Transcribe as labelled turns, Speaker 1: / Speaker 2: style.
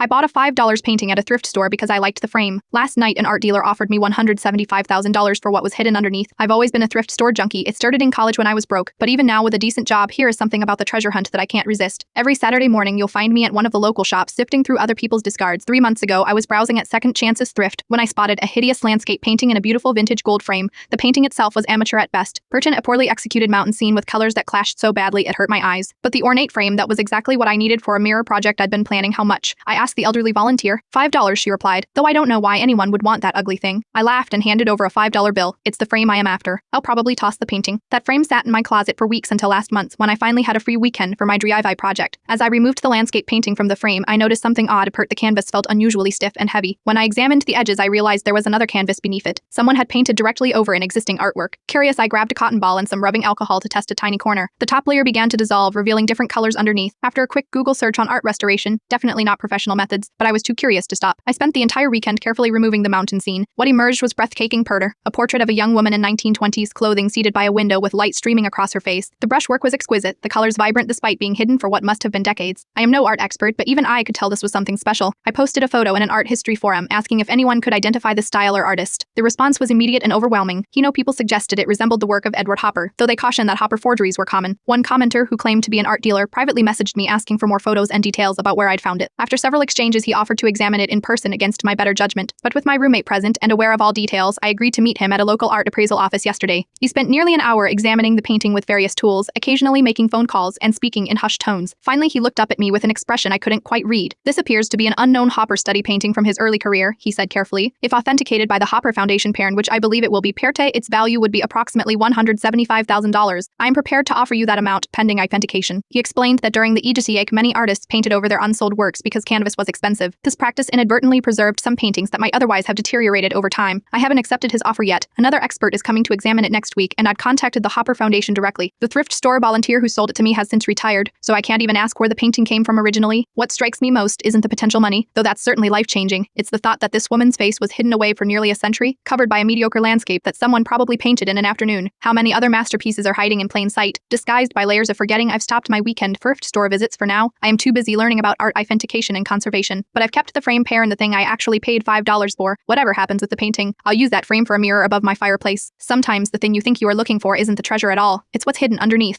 Speaker 1: I bought a $5 painting at a thrift store because I liked the frame. Last night, an art dealer offered me $175,000 for what was hidden underneath. I've always been a thrift store junkie. It started in college when I was broke, but even now with a decent job, here is something about the treasure hunt that I can't resist. Every Saturday morning, you'll find me at one of the local shops sifting through other people's discards. 3 months ago, I was browsing at Second Chance's thrift when I spotted a hideous landscape painting in a beautiful vintage gold frame. The painting itself was amateur at best. Perched in a poorly executed mountain scene with colors that clashed so badly it hurt my eyes. But the ornate frame, that was exactly what I needed for a mirror project I'd been planning. How much? I asked the elderly volunteer. $5, she replied, though I don't know why anyone would want that ugly thing. I laughed and handed over a $5 bill. It's the frame I am after. I'll probably toss the painting. That frame sat in my closet for weeks until last month when I finally had a free weekend for my DIY project. As I removed the landscape painting from the frame, I noticed something odd. The canvas felt unusually stiff and heavy. When I examined the edges, I realized there was another canvas beneath it. Someone had painted directly over an existing artwork. Curious, I grabbed a cotton ball and some rubbing alcohol to test a tiny corner. The top layer began to dissolve, revealing different colors underneath. After a quick Google search on art restoration, definitely not professional methods, but I was too curious to stop. I spent the entire weekend carefully removing the mountain scene. What emerged was breathtaking. A portrait of a young woman in 1920s clothing seated by a window with light streaming across her face. The brushwork was exquisite, the colors vibrant despite being hidden for what must have been decades. I am no art expert, but even I could tell this was something special. I posted a photo in an art history forum asking if anyone could identify the style or artist. The response was immediate and overwhelming. People suggested it resembled the work of Edward Hopper, though they cautioned that Hopper forgeries were common. One commenter, who claimed to be an art dealer, privately messaged me asking for more photos and details about where I'd found it. After several exchanges, he offered to examine it in person against my better judgment. But with my roommate present and aware of all details, I agreed to meet him at a local art appraisal office yesterday. He spent nearly an hour examining the painting with various tools, occasionally making phone calls and speaking in hushed tones. Finally, he looked up at me with an expression I couldn't quite read. This appears to be an unknown Hopper study painting from his early career, he said carefully. If authenticated by the Hopper Foundation parent, which I believe it will be, its value would be approximately $175,000. I am prepared to offer you that amount, pending authentication. He explained that during the EGCA, many artists painted over their unsold works because canvas was expensive. This practice inadvertently preserved some paintings that might otherwise have deteriorated over time. I haven't accepted his offer yet. Another expert is coming to examine it next week, and I'd contacted the Hopper Foundation directly. The thrift store volunteer who sold it to me has since retired, so I can't even ask where the painting came from originally. What strikes me most isn't the potential money, though that's certainly life-changing. It's the thought that this woman's face was hidden away for nearly a century, covered by a mediocre landscape that someone probably painted in an afternoon. How many other masterpieces are hiding in plain sight, disguised by layers of forgetting? I've stopped my weekend thrift store visits for now. I am too busy learning about art authentication and conservation, but I've kept the frame pair and the thing I actually paid $5 for. Whatever happens with the painting, I'll use that frame for a mirror above my fireplace. Sometimes the thing you think you are looking for isn't the treasure at all. It's what's hidden underneath.